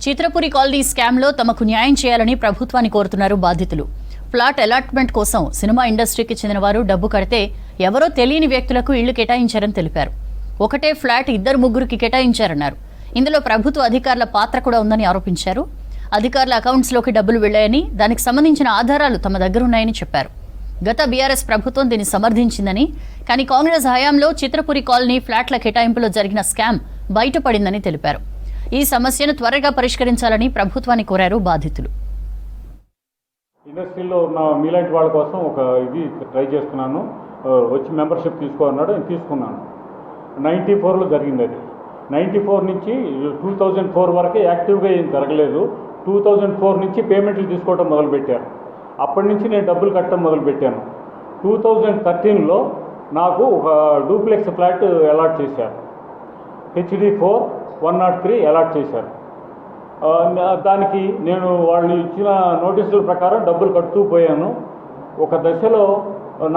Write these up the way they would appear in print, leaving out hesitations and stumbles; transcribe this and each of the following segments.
Chitrapuri colony స్కామ్లో తమకు న్యాయం చేయాలని ప్రభుత్వాన్ని కోరుతున్నారు బాధితులు. ఫ్లాట్ అలాట్మెంట్ కోసం సినిమా ఇండస్ట్రీకి చెందిన వారు డబ్బు కడితే ఎవరో తెలియని వ్యక్తులకు ఇళ్లు కేటాయించారని తెలిపారు. ఒకటే ఫ్లాట్ ఇద్దరు ముగ్గురికి కేటాయించారన్నారు. ఇందులో ప్రభుత్వ అధికారుల పాత్ర కూడా ఉందని ఆరోపించారు. అధికారుల అకౌంట్స్లోకి డబ్బులు వెళ్లాయని, దానికి సంబంధించిన ఆధారాలు తమ దగ్గరున్నాయని చెప్పారు. గత బీఆర్ఎస్ ప్రభుత్వం దీన్ని సమర్థించిందని, కానీ కాంగ్రెస్ హయాంలో చిత్రపురి కాలనీ ఫ్లాట్ల కేటాయింపులో జరిగిన స్కామ్ బయటపడిందని తెలిపారు. ఈ సమస్యను త్వరగా పరిష్కరించాలని ప్రభుత్వాన్ని కోరారు బాధితులు. ఇండస్ట్రీలో ఉన్న మీలాంటి వాళ్ళ కోసం ఒక ఇది ట్రై చేస్తున్నాను, వచ్చి మెంబర్షిప్ తీసుకోన్నాడు, నేను తీసుకున్నాను. 94లో జరిగింది అది. 94 నుంచి 2004 వరకే యాక్టివ్గా ఏం జరగలేదు. 2004 నుంచి పేమెంట్లు తీసుకోవడం మొదలుపెట్టారు. అప్పటి నుంచి నేను డబ్బులు కట్టడం మొదలుపెట్టాను. 2013లో నాకు ఒక డూప్లెక్స్ ఫ్లాట్ అలాట్ చేశారు. HD4 103 అలాట్ చేశారు. దానికి నేను వాళ్ళు ఇచ్చిన నోటీసుల ప్రకారం డబ్బులు కడుతూ పోయాను. ఒక దశలో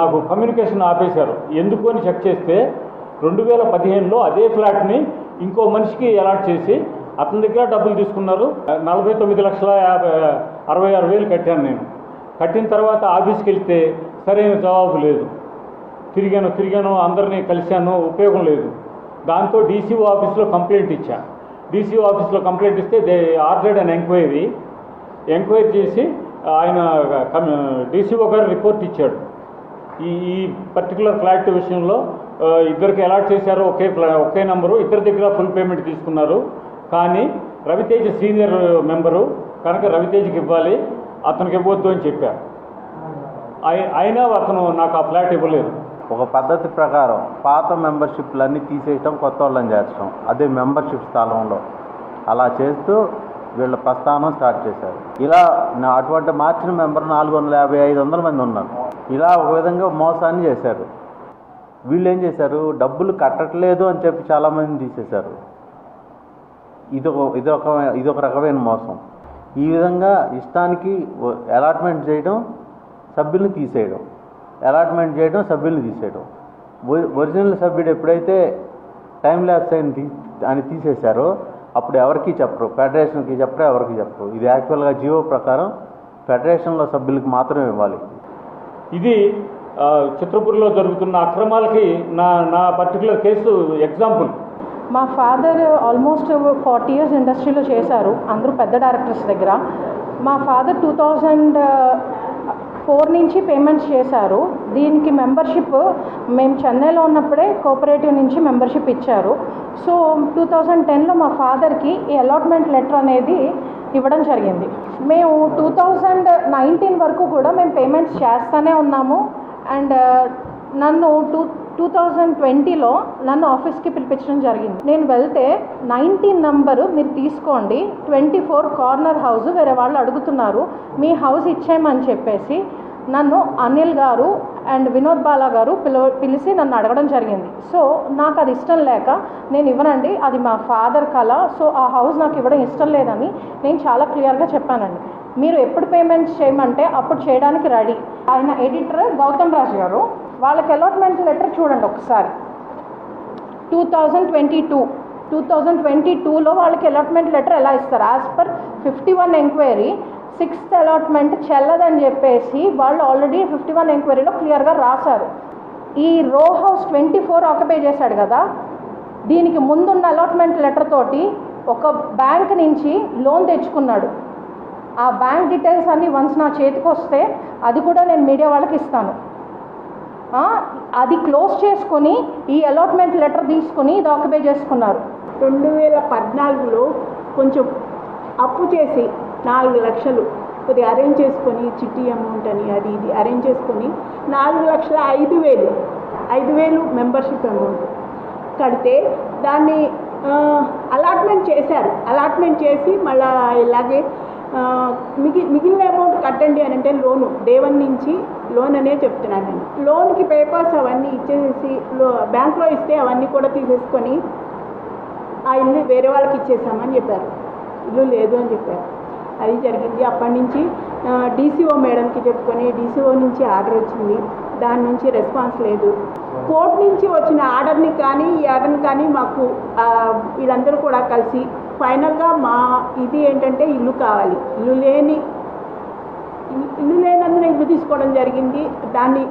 నాకు కమ్యూనికేషన్ ఆపేశారు. ఎందుకు అని చెక్ చేస్తే 2015లో అదే ఫ్లాట్ని ఇంకో మనిషికి అలాట్ చేసి అతని దగ్గర డబ్బులు తీసుకున్నారు. 49,66,000 కట్టాను నేను. కట్టిన తర్వాత ఆఫీస్కి వెళ్తే సరైన జవాబు లేదు. తిరిగాను అందరినీ కలిశాను, ఉపయోగం లేదు. దాంతో DCO ఆఫీస్లో కంప్లైంట్ ఇచ్చా. DCO ఆఫీస్లో కంప్లైంట్ ఇస్తే దే ఆర్డర్డ్ అన్ ఎంక్వైరీ చేసి ఆయన DCO గారు రిపోర్ట్ ఇచ్చాడు. ఈ పర్టికులర్ ఫ్లాట్ విషయంలో ఇద్దరికి అలాట్ చేశారు, ఒకే నెంబరు, ఇద్దరి దగ్గర ఫుల్ పేమెంట్ తీసుకున్నారు. కానీ రవితేజ సీనియర్ మెంబరు కనుక రవితేజకి ఇవ్వాలి, అతనికి ఇవ్వద్దు అని చెప్పారు. అయినా అతను నాకు ఆ ఫ్లాట్ ఇవ్వలేదు. ఒక పద్ధతి ప్రకారం పాత మెంబర్షిప్లన్నీ తీసేయటం, కొత్త వాళ్ళని చేర్చడం, అదే మెంబర్షిప్ స్థానంలో అలా చేస్తూ వీళ్ళ ప్రస్థానం స్టార్ట్ చేశారు. ఇలా అటువంటి మార్చిన మెంబర్ 450-500 మంది ఉన్నారు. ఇలా ఒక విధంగా మోసాన్ని చేశారు. వీళ్ళు ఏం చేశారు, డబ్బులు కట్టట్లేదు అని చెప్పి చాలామందిని తీసేశారు. ఇదొక రకమైన మోసం. ఈ విధంగా ఇష్టానికి అలాట్మెంట్ చేయడం, సభ్యులను తీసేయడం, అలాట్మెంట్ చేయడం, సభ్యులను తీసేయడం. ఒరిజినల్ సభ్యుడు ఎప్పుడైతే టైం ల్యాప్స్ అని తీసేశారో అప్పుడు ఎవరికి చెప్పరు, ఫెడరేషన్కి చెప్పరు, ఎవరికి చెప్పరు. ఇది యాక్చువల్గా జియో ప్రకారం ఫెడరేషన్లో సభ్యులకి మాత్రమే ఇవ్వాలి. ఇది చిత్రపురిలో జరుగుతున్న అక్రమాలకి నా పర్టికులర్ కేసు ఎగ్జాంపుల్. మా ఫాదర్ ఆల్మోస్ట్ 40 years ఇండస్ట్రీలో చేశారు, అందరూ పెద్ద డైరెక్టర్స్ దగ్గర. మా ఫాదర్ 2004 నుంచి పేమెంట్స్ చేశారు. దీనికి మెంబర్షిప్ మేము చెన్నైలో ఉన్నప్పుడే కోఆపరేటివ్ నుంచి మెంబర్షిప్ ఇచ్చారు. సో 2010లో మా ఫాదర్కి ఈ అలాట్మెంట్ లెటర్ అనేది ఇవ్వడం జరిగింది. మేము 2019 వరకు కూడా మేము పేమెంట్స్ చేస్తూనే ఉన్నాము. అండ్ నన్ను 2020లో నన్ను ఆఫీస్కి పిలిపించడం జరిగింది. నేను వెళ్తే 19 నంబరు మీరు తీసుకోండి, 24 కార్నర్ హౌస్ వేరే వాళ్ళు అడుగుతున్నారు, మీ హౌస్ ఇచ్చేయమని చెప్పేసి నన్ను అనిల్ గారు అండ్ వినోద్ బాలా గారు పిలిచి నన్ను అడగడం జరిగింది. సో నాకు అది ఇష్టం లేక నేను ఇవ్వనండి, అది మా ఫాదర్ కళ, సో ఆ హౌస్ నాకు ఇవ్వడం ఇష్టం లేదని నేను చాలా క్లియర్గా చెప్పానండి. మీరు ఎప్పుడు పేమెంట్స్ చేయమంటే అప్పుడు చేయడానికి రెడీ. ఆయన ఎడిటర్ గౌతమ్ రాజు గారు, వాళ్ళకి అలాట్మెంట్ లెటర్ చూడండి ఒకసారి. 2022లో వాళ్ళకి అలాట్మెంట్ లెటర్ ఎలా ఇస్తారు? As per 51 enquiry 6th allotment చెల్లదని చెప్పేసి వాళ్ళు ఆల్రెడీ 51 ఎంక్వైరీలో క్లియర్గా రాశారు. ఈ రో హౌస్ 24 ఆక్యుపై చేశాడు కదా, దీనికి ముందున్న అలాట్మెంట్ లెటర్ తోటి ఒక బ్యాంక్ నుంచి లోన్ తెచ్చుకున్నాడు. ఆ బ్యాంక్ డీటెయిల్స్ అన్నీ వన్స్ నా చేతికి వస్తే అది కూడా నేను మీడియా వాళ్ళకి ఇస్తాను. అది క్లోజ్ చేసుకొని ఈ అలాట్మెంట్ లెటర్ తీసుకుని ఇది ఆక్యుపై చేసుకున్నారు. 2014లో కొంచెం అప్పు చేసి 4 లక్షలు కొద్దిగా అరేంజ్ చేసుకొని, చిట్టి అమౌంట్ అని అది ఇది అరేంజ్ చేసుకొని 4,05,000 మెంబర్షిప్ అమౌంట్ కడితే దాన్ని అలాట్మెంట్ చేశారు. అలాట్మెంట్ చేసి మళ్ళీ ఇలాగే మిగిలిన అమౌంట్ కట్టండి అని అంటే లోను డే 1 నుంచి లోన్ అనే చెప్తున్నాను నేను. లోన్కి పేపర్స్ అవన్నీ ఇచ్చేసి బ్యాంక్లో ఇస్తే అవన్నీ కూడా తీసేసుకొని ఆ ఇల్లు వేరే వాళ్ళకి ఇచ్చేసామని చెప్పారు. ఇల్లు లేదు అని చెప్పారు. అది జరిగింది. అప్పటి నుంచి DCO మేడంకి చెప్పుకొని DCO నుంచి ఆర్డర్ వచ్చింది, దాని నుంచి రెస్పాన్స్ లేదు. కోర్టు నుంచి వచ్చిన ఆర్డర్ని కానీ ఈ ఆర్డర్ని కానీ మాకు వీళ్ళందరూ కూడా కలిసి ఫైనల్గా మా ఇది ఏంటంటే ఇల్లు కావాలి, ఇల్లు లేనందున ఇల్లు తీసుకోవడం జరిగింది. దాన్ని